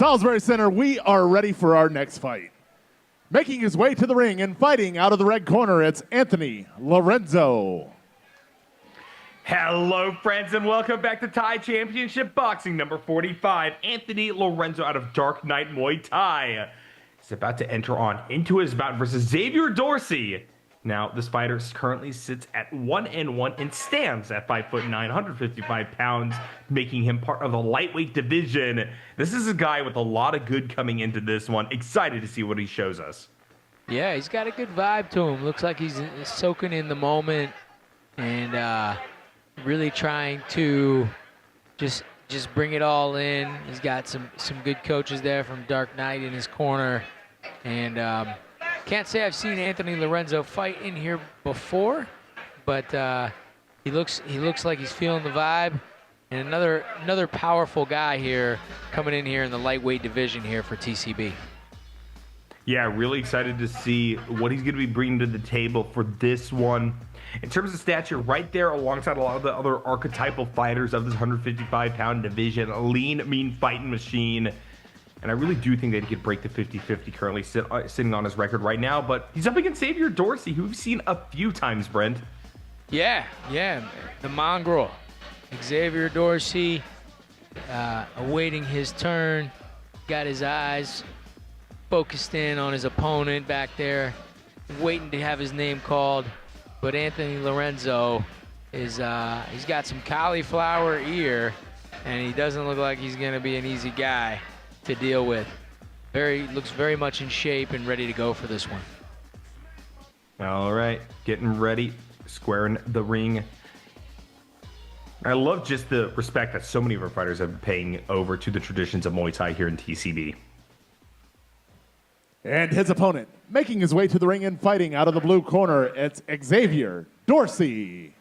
Salisbury Center, we are ready for our next fight. Making his way to the ring and fighting out of the red corner, it's Anthony Lorenzo. Hello, friends, and welcome back to Thai Championship Boxing number 45. Anthony Lorenzo out of Dark Knight Muay Thai is about to enter on into his bout versus Xavier Dorsey. Now, this fighter currently sits at 1-1 and stands at 5'9", 155 pounds, making him part of the lightweight division. This is a guy with a lot of good coming into this one. Excited to see what he shows us. Yeah, he's got a good vibe to him. Looks like he's soaking in the moment and really trying to just bring it all in. He's got some good coaches there from Dark Knight in his corner, and can't say I've seen Anthony Lorenzo fight in here before, but he looks like he's feeling the vibe. And another powerful guy here coming in here in the lightweight division here for TCB. Yeah, really excited to see what he's going to be bringing to the table for this one. In terms of stature, right there alongside a lot of the other archetypal fighters of this 155-pound division, a lean, mean fighting machine. And I really do think that he could break the 50-50 currently sitting on his record right now. But he's up against Xavier Dorsey, who we've seen a few times, Brent. Yeah, the mongrel. Xavier Dorsey awaiting his turn. Got his eyes focused in on his opponent back there, waiting to have his name called. But Anthony Lorenzo is he's got some cauliflower ear, and he doesn't look like he's going to be an easy guy to deal with. Looks very much in shape and ready to go for this one. All right, getting ready, squaring the ring. I love just the respect that so many of our fighters have been paying over to the traditions of Muay Thai here in TCB. And his opponent, making his way to the ring and fighting out of the blue corner, it's Xavier Dorsey.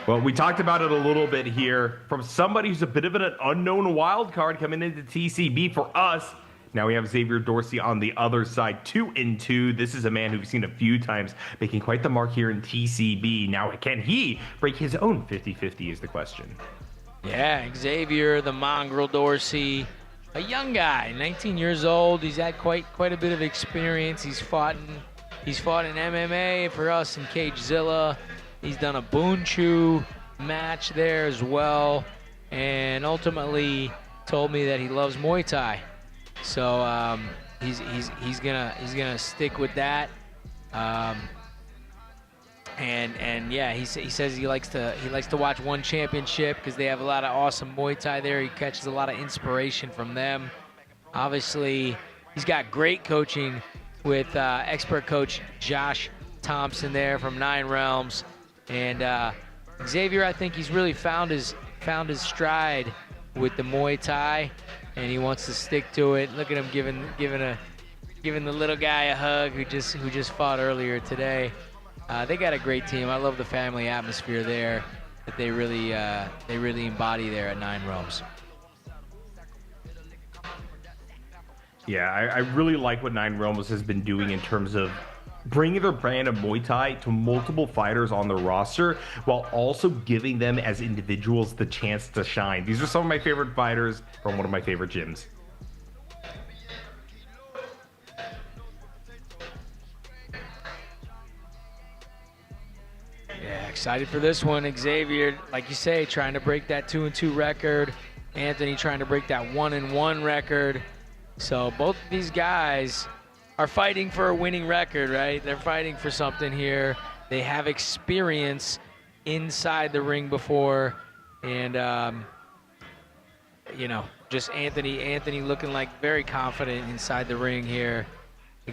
Well, we talked about it a little bit here from somebody who's a bit of an unknown wild card coming into TCB for us. Now we have Xavier Dorsey on the other side, 2-2. This is a man who we've seen a few times, making quite the mark here in TCB. Now, can he break his own 50-50 is the question. Yeah, Xavier, the mongrel Dorsey, a young guy, 19 years old. He's had quite a bit of experience. He's fought in MMA for us in Cagezilla. He's done a Bunchu match there as well, and ultimately told me that he loves Muay Thai. So he's gonna stick with that. And yeah, he says he likes to watch One Championship because they have a lot of awesome Muay Thai there. He catches a lot of inspiration from them. Obviously, he's got great coaching with expert coach Josh Thompson there from Nine Realms. And Xavier, I think he's really found his stride with the Muay Thai, and he wants to stick to it. Look at him giving the little guy a hug who just fought earlier today. They got a great team. I love the family atmosphere there that they really embody there at Nine Realms. Yeah, I really like what Nine Realms has been doing in terms of bringing their brand of Muay Thai to multiple fighters on the roster while also giving them as individuals the chance to shine. These are some of my favorite fighters from one of my favorite gyms. Yeah, excited for this one. Xavier, like you say, trying to break that 2-2 record. Anthony trying to break that 1-1 record. So both of these guys are fighting for a winning record, right? They're fighting for something here. They have experience inside the ring before, and just Anthony looking like very confident inside the ring here.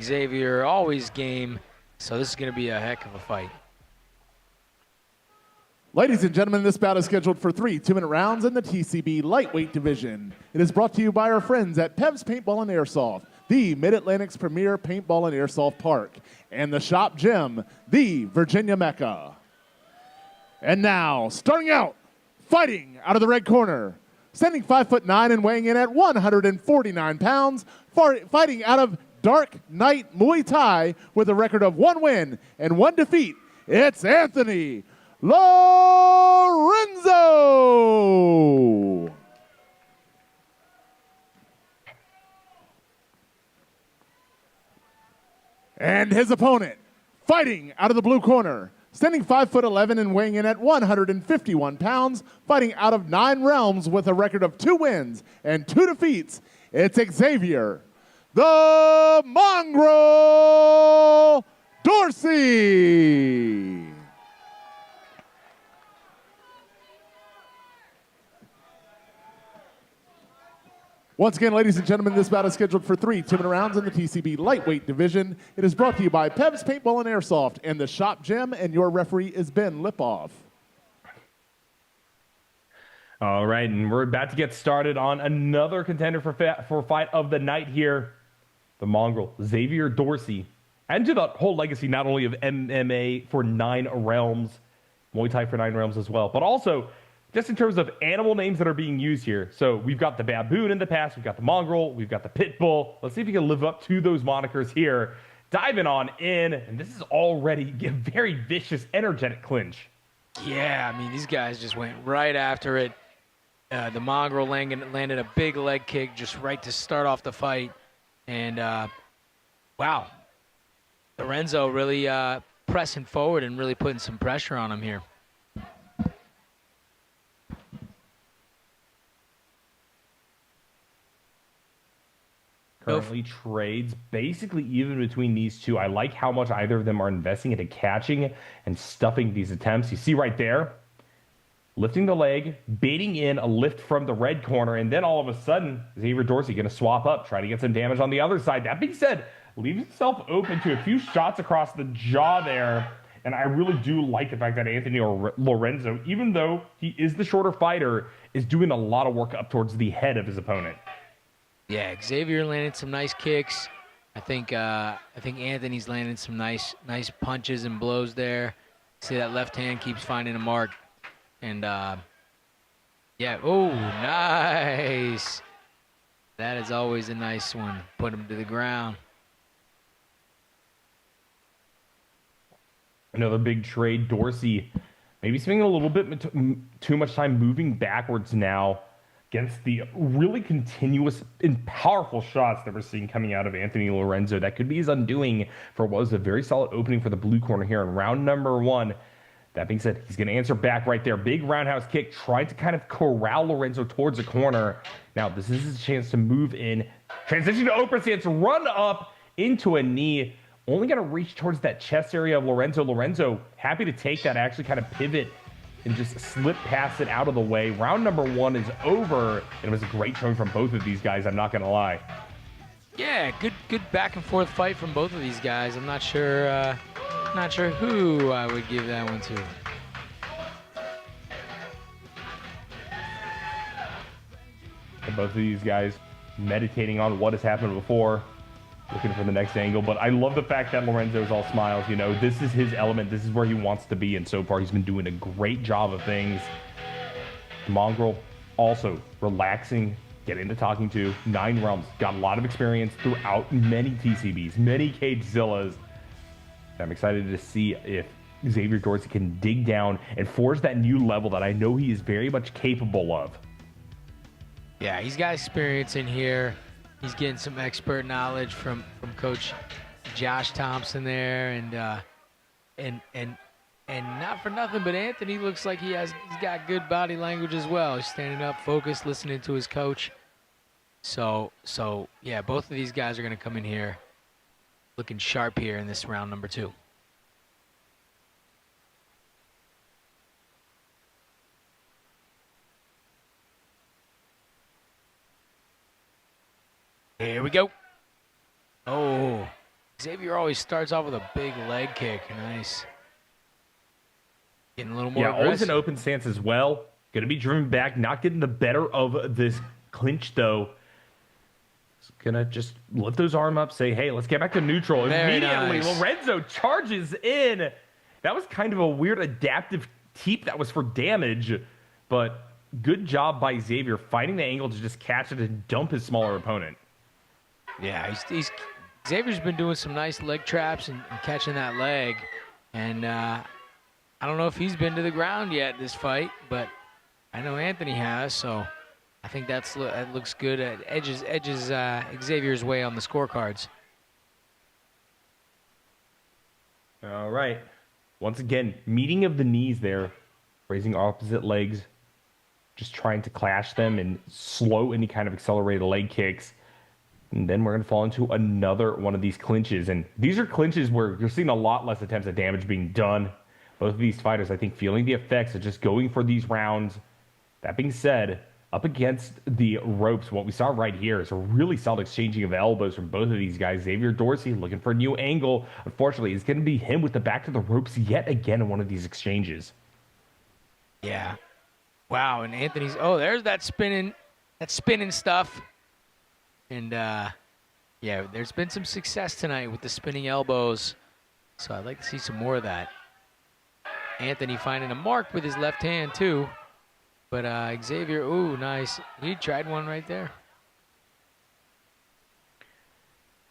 Xavier always game, so this is going to be a heck of a fight. Ladies and gentlemen, this bout is scheduled for 3 2-minute rounds in the TCB lightweight division. It is brought to you by our friends at Pev's Paintball and Airsoft, the Mid-Atlantic's premier paintball and airsoft park, and the Shop Gym, the Virginia Mecca. And now, starting out, fighting out of the red corner, standing 5'9" and weighing in at 149 pounds, fighting out of Dark Knight Muay Thai with a record of 1 win and 1 defeat, it's Anthony Lorenzo. And his opponent, fighting out of the blue corner, standing 5'11" and weighing in at 151 pounds, fighting out of 9 realms with a record of 2 wins and 2 defeats, it's Xavier, the Mongrel Dorsey. Once again, ladies and gentlemen, this bout is scheduled for 3 2-minute rounds in the TCB lightweight division. It is brought to you by Pev's Paintball and Airsoft and the Shop Gym, and your referee is Ben Lipoff. All right, and we're about to get started on another contender for fight of the night here. The Mongrel, Xavier Dorsey, and to the whole legacy not only of MMA for 9 realms, Muay Thai for 9 realms as well, but also just in terms of animal names that are being used here. So we've got the baboon in the past, we've got the mongrel, we've got the pit bull. Let's see if we can live up to those monikers here. Diving on in, and this is already a very vicious, energetic clinch. Yeah, I mean, these guys just went right after it. The mongrel landed a big leg kick just right to start off the fight. And, wow, Lorenzo really pressing forward and really putting some pressure on him here. Currently trades basically even between these two. I like how much either of them are investing into catching and stuffing these attempts. You see right there, lifting the leg, baiting in a lift from the red corner, and then all of a sudden, Xavier Dorsey going to swap up, try to get some damage on the other side. That being said, leaves himself open to a few shots across the jaw there, and I really do like the fact that Anthony Lorenzo, even though he is the shorter fighter, is doing a lot of work up towards the head of his opponent. Yeah, Xavier landed some nice kicks. I think Anthony's landing some nice punches and blows there. See that left hand keeps finding a mark. And yeah, oh, nice. That is always a nice one. Put him to the ground. Another big trade. Dorsey maybe spending a little bit too much time moving backwards now against the really continuous and powerful shots that we're seeing coming out of Anthony Lorenzo. That could be his undoing for what was a very solid opening for the blue corner here in round number 1. That being said, he's going to answer back right there. Big roundhouse kick, trying to kind of corral Lorenzo towards the corner. Now, this is his chance to move in. Transition to open stance, run up into a knee. Only going to reach towards that chest area of Lorenzo. Lorenzo, happy to take that, actually kind of pivot and just slip past it out of the way. Round number 1 is over, and it was a great showing from both of these guys, I'm not going to lie. Yeah, good back and forth fight from both of these guys. I'm not sure who I would give that one to. And both of these guys meditating on what has happened before, looking for the next angle. But I love the fact that Lorenzo is all smiles. You know, this is his element. This is where he wants to be. And so far, he's been doing a great job of things. Mongrel also relaxing, getting to talking to. 9 realms. Got a lot of experience throughout many TCBs, many Cagezillas. I'm excited to see if Xavier Dorsey can dig down and forge that new level that I know he is very much capable of. Yeah, he's got experience in here. He's getting some expert knowledge from Coach Josh Thompson there, and not for nothing, but Anthony looks like he's got good body language as well. He's standing up, focused, listening to his coach. So yeah, both of these guys are going to come in here looking sharp here in this round number 2. Here we go. Oh, Xavier always starts off with a big leg kick. Nice. Getting a little more aggressive. Always an open stance as well. Going to be driven back, not getting the better of this clinch, though. It's going to just lift those arms up, say, hey, let's get back to neutral. Very Immediately, nice. Lorenzo charges in. That was kind of a weird adaptive teep that was for damage, but good job by Xavier finding the angle to just catch it and dump his smaller opponent. Yeah, Xavier's been doing some nice leg traps and catching that leg. And I don't know if he's been to the ground yet this fight, but I know Anthony has, so I think that looks good. Edges Xavier's way on the scorecards. All right. Once again, meeting of the knees there, raising opposite legs, just trying to clash them and slow any kind of accelerated leg kicks. And then we're going to fall into another one of these clinches. And these are clinches where you're seeing a lot less attempts at damage being done. Both of these fighters, I think, feeling the effects of just going for these rounds. That being said, up against the ropes, what we saw right here is a really solid exchanging of elbows from both of these guys. Xavier Dorsey looking for a new angle. Unfortunately, it's going to be him with the back to the ropes yet again in one of these exchanges. Yeah. Wow, and Anthony's, oh, there's that spinning stuff. And, yeah, there's been some success tonight with the spinning elbows. So I'd like to see some more of that. Anthony finding a mark with his left hand, too. But Xavier, ooh, nice. He tried one right there.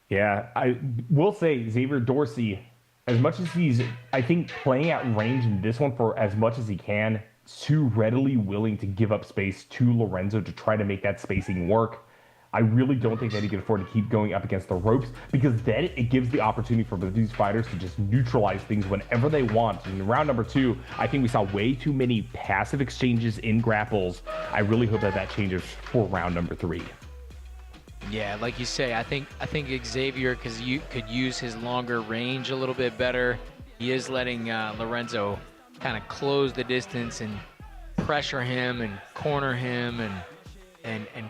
Yeah, I will say Xavier Dorsey, as much as he's, I think, playing at range in this one for as much as he can, too readily willing to give up space to Lorenzo to try to make that spacing work. I really don't think that he can afford to keep going up against the ropes, because then it gives the opportunity for these fighters to just neutralize things whenever they want. In round number 2, I think we saw way too many passive exchanges in grapples. I really hope that that changes for round number 3. Yeah, like you say, I think Xavier, because you could use his longer range a little bit better. He is letting Lorenzo kind of close the distance and pressure him and corner him and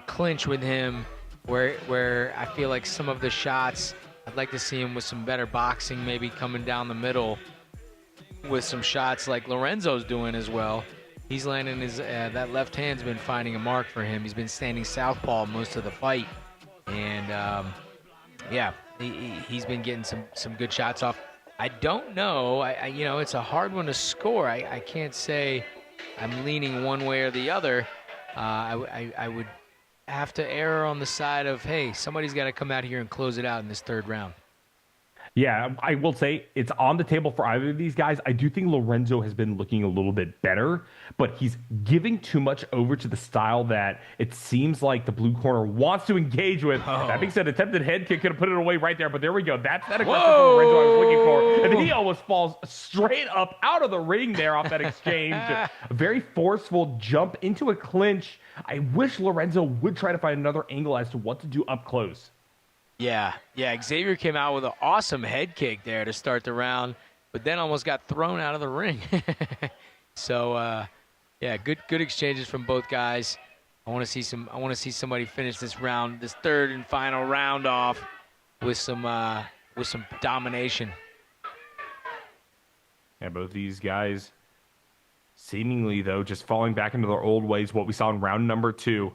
clinch with him, where I feel like some of the shots, I'd like to see him with some better boxing, maybe coming down the middle with some shots like Lorenzo's doing as well. He's landing his, that left hand's been finding a mark for him. He's been standing southpaw most of the fight. And, yeah, he's been getting some good shots off. I don't know, you know, it's a hard one to score. I can't say I'm leaning one way or the other. I would have to err on the side of, hey, somebody's got to come out here and close it out in this third round. Yeah, I will say it's on the table for either of these guys. I do think Lorenzo has been looking a little bit better, but he's giving too much over to the style that it seems like the blue corner wants to engage with. Oh. That being said, attempted head kick could have put it away right there, but there we go. That's that aggressive from Lorenzo I was looking for. And then he almost falls straight up out of the ring there off that exchange. A very forceful jump into a clinch. I wish Lorenzo would try to find another angle as to what to do up close. Yeah, Xavier came out with an awesome head kick there to start the round, but then almost got thrown out of the ring. So, yeah, good exchanges from both guys. I want to see somebody finish this round, this third and final round off with some domination. Yeah, both these guys seemingly, though, just falling back into their old ways, what we saw in round number 2.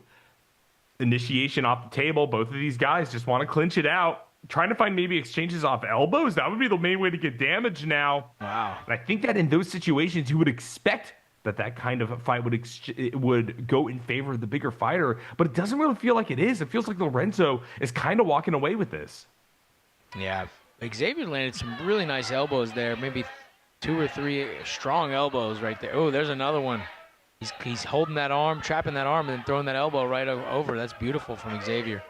Initiation off the table. Both of these guys just want to clinch it out. Trying to find maybe exchanges off elbows. That would be the main way to get damage now. Wow. And I think that in those situations, you would expect that kind of a fight would go in favor of the bigger fighter, but it doesn't really feel like it is. It feels like Lorenzo is kind of walking away with this. Yeah. Xavier landed some really nice elbows there. Maybe 2 or 3 strong elbows right there. Oh, there's another one. He's holding that arm, trapping that arm, and then throwing that elbow right over. That's beautiful from Xavier.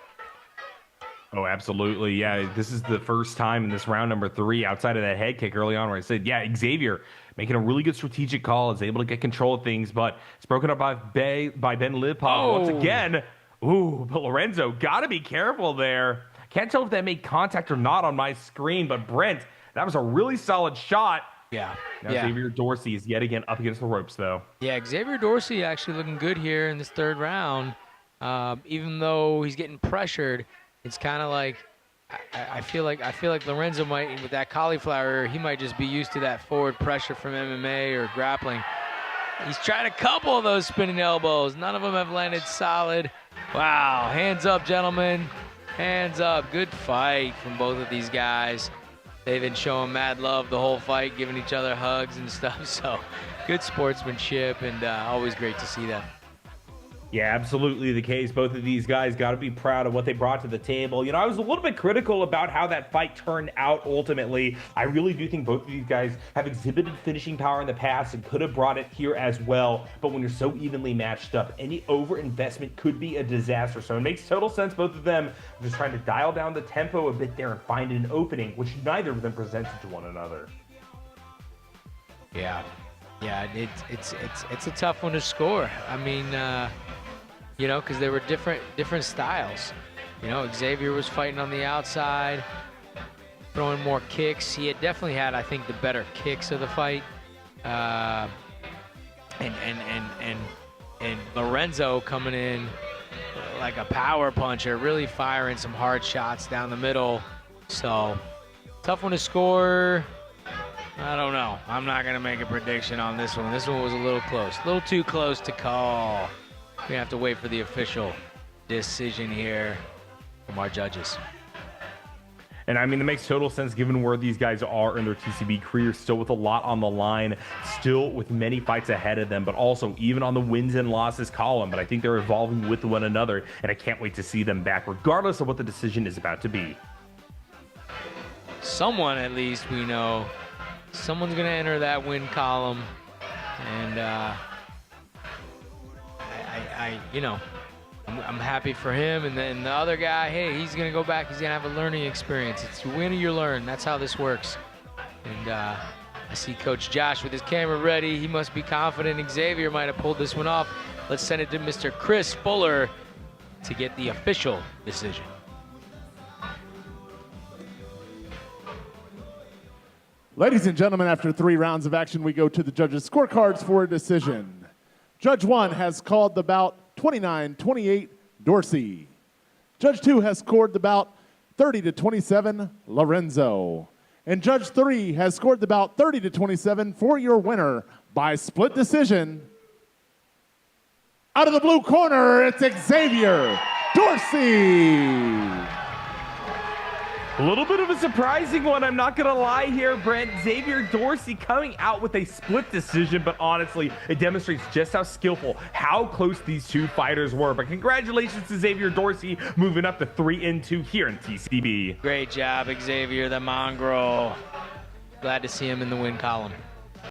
Oh, absolutely. Yeah, this is the first time in this round number 3, outside of that head kick early on, where I said, yeah, Xavier making a really good strategic call, is able to get control of things, but it's broken up by Ben Lipov once again. Ooh, but Lorenzo, got to be careful there. Can't tell if that made contact or not on my screen, but Brent, that was a really solid shot. Yeah. Now Xavier Dorsey is yet again up against the ropes, though. Yeah, Xavier Dorsey actually looking good here in this third round. Even though he's getting pressured, it's kind of like I feel like Lorenzo might, with that cauliflower, he might just be used to that forward pressure from MMA or grappling. He's tried a couple of those spinning elbows. None of them have landed solid. Wow, hands up, gentlemen. Hands up. Good fight from both of these guys. They've been showing mad love the whole fight, giving each other hugs and stuff. So good sportsmanship, and always great to see that. Yeah, absolutely the case. Both of these guys got to be proud of what they brought to the table. You know, I was a little bit critical about how that fight turned out ultimately. I really do think both of these guys have exhibited finishing power in the past and could have brought it here as well. But when you're so evenly matched up, any overinvestment could be a disaster. So it makes total sense, both of them just trying to dial down the tempo a bit there and find an opening, which neither of them presented to one another. Yeah, it's a tough one to score. I mean, you know, because they were different styles. You know, Xavier was fighting on the outside, throwing more kicks. He had definitely had, I think, the better kicks of the fight. And Lorenzo coming in like a power puncher, really firing some hard shots down the middle. So tough one to score. I don't know. I'm not going to make a prediction on this one. This one was a little close. A little too close to call. We have to wait for the official decision here from our judges. And I mean, it makes total sense given where these guys are in their TCB careers, still with a lot on the line, still with many fights ahead of them, but also even on the wins and losses column. But I think they're evolving with one another, and I can't wait to see them back, regardless of what the decision is about to be. Someone, at least, we know, someone's going to enter that win column. And you know, I'm happy for him. And then the other guy, hey, he's going to go back. He's going to have a learning experience. It's you win or you learn. That's how this works. And I see Coach Josh with his camera ready. He must be confident Xavier might have pulled this one off. Let's send it to Mr. Chris Fuller to get the official decision. Ladies and gentlemen, after 3 rounds of action, we go to the judges' scorecards for a decision. Judge 1 has called the bout 29-28 Dorsey. Judge 2 has scored the bout 30-27 Lorenzo. And Judge 3 has scored the bout 30-27 for your winner by split decision. Out of the blue corner, it's Xavier Dorsey. A little bit of a surprising one, I'm not going to lie here, Brent. Xavier Dorsey coming out with a split decision, but honestly, it demonstrates just how skillful, how close these two fighters were. But congratulations to Xavier Dorsey, moving up to 3-2 here in TCB. Great job, Xavier, the mongrel. Glad to see him in the win column.